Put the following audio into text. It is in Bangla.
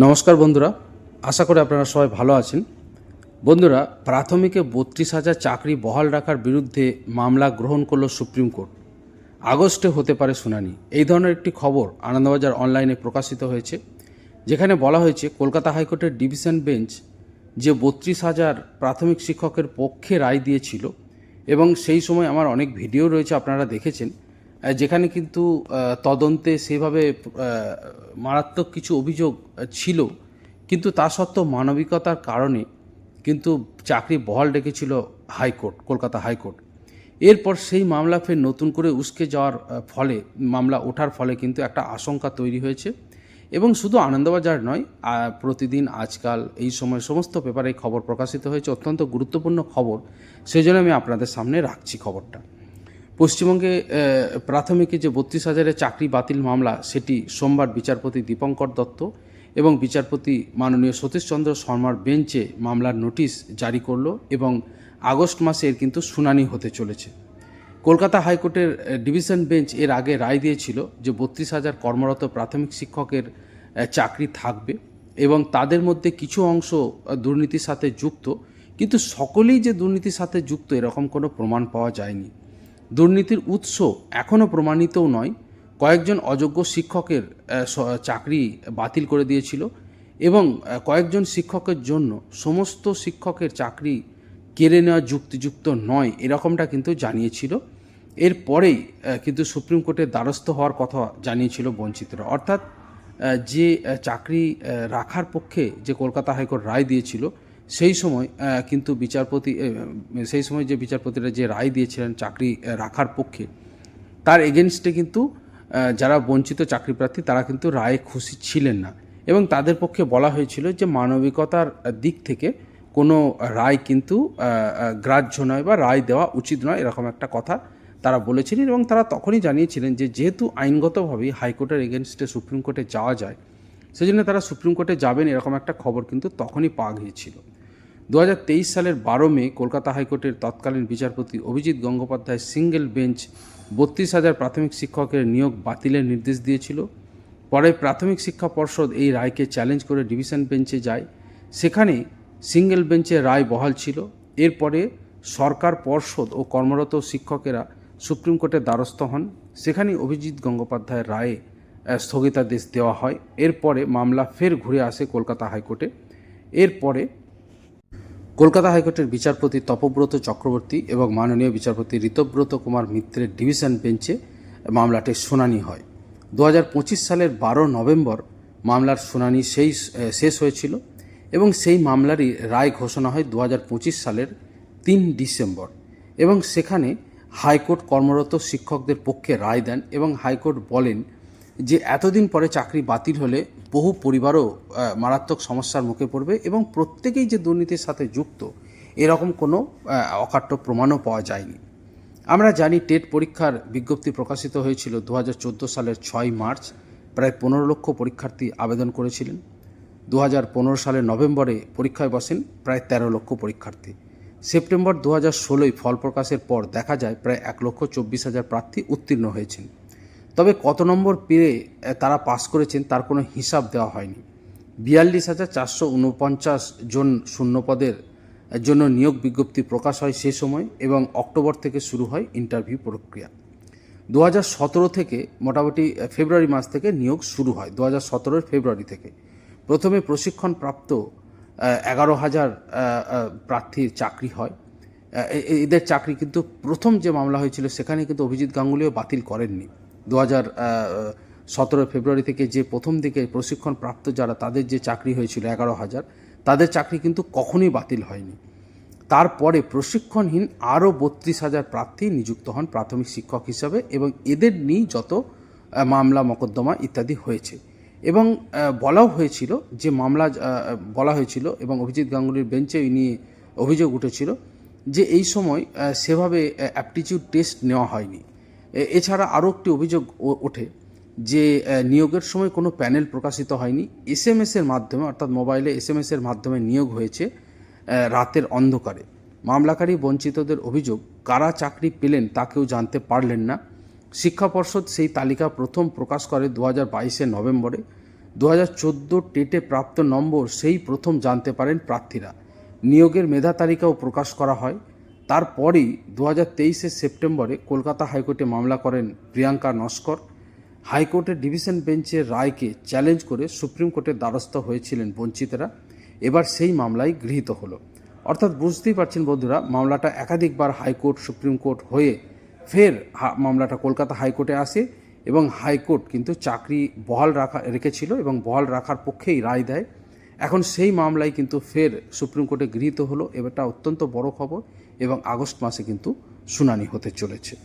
নমস্কার বন্ধুরা, আশা করি আপনারা সবাই ভালো আছেন। বন্ধুরা, প্রাথমিকে 32,000 চাকরি বহাল রাখার বিরুদ্ধে মামলা গ্রহণ করল সুপ্রিম কোর্ট। আগস্টে হতে পারে শুনানি, এই ধরনের একটি খবর আনন্দবাজার অনলাইনে প্রকাশিত হয়েছে, যেখানে বলা হয়েছে কলকাতা হাইকোর্টের ডিভিশন বেঞ্চ যে 32,000 প্রাথমিক শিক্ষকের পক্ষে রায় দিয়েছিল, এবং সেই সময় আমার অনেক ভিডিও রয়েছে, আপনারা দেখেছেন, যেখানে কিন্তু তদন্তে সেভাবে মারাত্মক কিছু অভিযোগ ছিল, কিন্তু তা সত্ত্বেও মানবিকতার কারণে কিন্তু চাকরি বহাল রেখেছিল হাইকোর্ট, কলকাতা হাইকোর্ট। এরপর সেই মামলা ফের নতুন করে উস্কে যাওয়ার ফলে, মামলা ওঠার ফলে কিন্তু একটা আশঙ্কা তৈরি হয়েছে, এবং শুধু আনন্দবাজার নয়, প্রতিদিন আজকাল এই সময় সমস্ত পেপারে এই খবর প্রকাশিত হয়েছে। অত্যন্ত গুরুত্বপূর্ণ খবর, সেই জন্য আমি আপনাদের সামনে রাখছি খবরটা। পশ্চিমবঙ্গে প্রাথমিকে যে 32,000 চাকরি বাতিল মামলা, সেটি সোমবার বিচারপতি দীপঙ্কর দত্ত এবং বিচারপতি মাননীয় সতীশচন্দ্র শর্মার বেঞ্চে মামলার নোটিশ জারি করলো, এবং আগস্ট মাসে এর কিন্তু শুনানি হতে চলেছে। কলকাতা হাইকোর্টের ডিভিশন বেঞ্চ এর আগে রায় দিয়েছিল যে 32,000 কর্মরত প্রাথমিক শিক্ষকের চাকরি থাকবে, এবং তাদের মধ্যে কিছু অংশ দুর্নীতির সাথে যুক্ত, কিন্তু সকলেই যে দুর্নীতির সাথে যুক্ত এরকম কোনো প্রমাণ পাওয়া যায়নি। দুর্নীতির উৎস এখনও প্রমাণিতও নয়। কয়েকজন অযোগ্য শিক্ষকের চাকরি বাতিল করে দিয়েছিল, এবং কয়েকজন শিক্ষকের জন্য সমস্ত শিক্ষকের চাকরি কেড়ে নেওয়া যুক্তিযুক্ত নয়, এরকমটা কিন্তু জানিয়েছিল। এরপরেই কিন্তু সুপ্রিম কোর্টের দ্বারস্থ হওয়ার কথা জানিয়েছিল বঞ্চিতরা, অর্থাৎ যে চাকরি রাখার পক্ষে যে কলকাতা হাইকোর্ট রায় দিয়েছিল, সেই সময় কিন্তু সেই সময় যে বিচারপতিরা যে রায় দিয়েছিলেন চাকরি রাখার পক্ষে, তার এগেনস্টে কিন্তু যারা বঞ্চিত চাকরিপ্রার্থী তারা কিন্তু রায়ে খুশি ছিলেন না, এবং তাদের পক্ষে বলা হয়েছিল যে মানবিকতার দিক থেকে কোনো রায় কিন্তু গ্রাহ্য নয় বা রায় দেওয়া উচিত নয়, এরকম একটা কথা তারা বলেছিলেন। এবং তারা তখনই জানিয়েছিলেন যে যেহেতু আইনগতভাবেই হাইকোর্টের এগেনস্টে সুপ্রিম কোর্টে যাওয়া যায়, সেজন্য তারা সুপ্রিম কোর্টে যাবেন, এরকম একটা খবর কিন্তু তখনই পাওয়া গিয়েছিল। 2023 সালের 12 মে কলকাতা হাইকোর্টের তৎকালীন বিচারপতি অভিজিৎ গঙ্গোপাধ্যায় সিঙ্গেল বেঞ্চ 32,000 প্রাথমিক শিক্ষকের নিয়োগ বাতিলের নির্দেশ দিয়েছিল। পরে প্রাথমিক শিক্ষা পর্ষদ এই রায়কে চ্যালেঞ্জ করে ডিভিশন বেঞ্চে যায়, সেখানে সিঙ্গেল বেঞ্চের রায় বহাল ছিল। এরপরে সরকার, পর্ষদ ও কর্মরত শিক্ষকেরা সুপ্রিম কোর্টের দ্বারস্থ হন, সেখানে অভিজিৎ গঙ্গোপাধ্যায়ের রায়ে স্থগিতাদেশ দেওয়া হয়। এরপরে মামলা ফের ঘুরে আসে কলকাতা হাইকোর্টে। এরপরে কলকাতা হাইকোর্টের বিচারপতি তপব্রত চক্রবর্তী এবং মাননীয় বিচারপতি ঋতব্রত কুমার মিত্রের ডিভিশন বেঞ্চে মামলাটির শুনানি হয়। 2025 সালের 12 নভেম্বর মামলার শুনানি শেষ হয়েছিল, এবং সেই মামলারই রায় ঘোষণা হয় 2025 সালের 3 ডিসেম্বর, এবং সেখানে হাইকোর্ট কর্মরত শিক্ষকদের পক্ষে রায় দেন, এবং হাইকোর্ট বলেন যে এতদিন পরে চাকরি বাতিল হলে বহু পরিবারও মারাত্মক সমস্যার মুখে পড়বে, এবং প্রত্যেকেই যে দুর্নীতির সাথে যুক্ত এরকম কোনো অকাট্য প্রমাণও পাওয়া যায়নি। আমরা জানি টেট পরীক্ষার বিজ্ঞপ্তি প্রকাশিত হয়েছিল 2014 সালের 6 মার্চ। প্রায় 15 লক্ষ পরীক্ষার্থী আবেদন করেছিলেন। 2015 সালের নভেম্বরে পরীক্ষায় বসেন প্রায় 13 লক্ষ পরীক্ষার্থী। সেপ্টেম্বর 2016 ফল প্রকাশের পর দেখা যায় প্রায় 1,24,000 প্রার্থী উত্তীর্ণ হয়েছেন। তবে কত নম্বর পেয়ে তারা পাস করেছেন তার কোনো হিসাব দেওয়া হয়নি। 42,449 জন শূন্যপদের জন্য নিয়োগ বিজ্ঞপ্তি প্রকাশ হয় সে সময়, এবং অক্টোবর থেকে শুরু হয় ইন্টারভিউ প্রক্রিয়া। 2017 থেকে মোটামুটি ফেব্রুয়ারি মাস থেকে নিয়োগ শুরু হয়। 2017 ফেব্রুয়ারি থেকে প্রথমে প্রশিক্ষণপ্রাপ্ত 11,000 প্রার্থীর চাকরি হয়। এদের চাকরি কিন্তু প্রথম যে মামলা হয়েছিল সেখানে কিন্তু অভিজিৎ গাঙ্গুলিও বাতিল করেননি। 2017 ফেব্রুয়ারি থেকে যে প্রথম দিকে প্রশিক্ষণপ্রাপ্ত যারা, তাদের যে চাকরি হয়েছিল 11,000, তাদের চাকরি কিন্তু কখনোই বাতিল হয়নি। তারপরে প্রশিক্ষণহীন আরও 32,000 প্রার্থী নিযুক্ত হন প্রাথমিক শিক্ষক হিসাবে, এবং এদের নিয়েই যত মামলা মকদ্দমা ইত্যাদি হয়েছে। এবং বলাও হয়েছিল যে বলা হয়েছিল, এবং অভিজিৎ গাঙ্গুলির বেঞ্চে নিয়ে অভিযোগ উঠেছিল যে এই সময় সেভাবে অ্যাপটিটিউড টেস্ট নেওয়া হয়নি। এছাড়া আরও একটি অভিযোগ ওঠে যে নিয়োগের সময় কোনো প্যানেল প্রকাশিত হয়নি। SMS-এর মাধ্যমে, অর্থাৎ মোবাইলে SMS-এর মাধ্যমে নিয়োগ হয়েছে রাতের অন্ধকারে। মামলাকারী বঞ্চিতদের অভিযোগ, কারা চাকরি পেলেন তা কেউ জানতে পারলেন না। শিক্ষা পর্ষদ সেই তালিকা প্রথম প্রকাশ করে 2022 নভেম্বরে। 2014 টেটে প্রাপ্ত নম্বর সেই প্রথম জানতে পারেন প্রার্থীরা। নিয়োগের মেধা তালিকাও প্রকাশ করা হয়। তারপরেই 2023 সেপ্টেম্বরে কলকাতা হাইকোর্টে মামলা করেন প্রিয়াঙ্কা নস্কর। হাইকোর্টের ডিভিশন বেঞ্চের রায়কে চ্যালেঞ্জ করে সুপ্রিম কোর্টের দ্বারস্থ হয়েছিলেন বঞ্চিতেরা। এবার সেই মামলাই গৃহীত হলো। অর্থাৎ বুঝতেই পারছেন বন্ধুরা, মামলাটা একাধিকবার হাইকোর্ট সুপ্রিম কোর্ট হয়ে ফের মামলাটা কলকাতা হাইকোর্টে আসে এবং হাইকোর্ট কিন্তু চাকরি বহাল রেখেছিল এবং বহাল রাখার পক্ষেই রায় দেয়। এখন সেই মামলাই কিন্তু ফের সুপ্রিম কোর্টে গৃহীত হলো। এবারটা অত্যন্ত বড় খবর এবং আগস্ট মাসে কিন্তু শুনানি হতে চলেছে।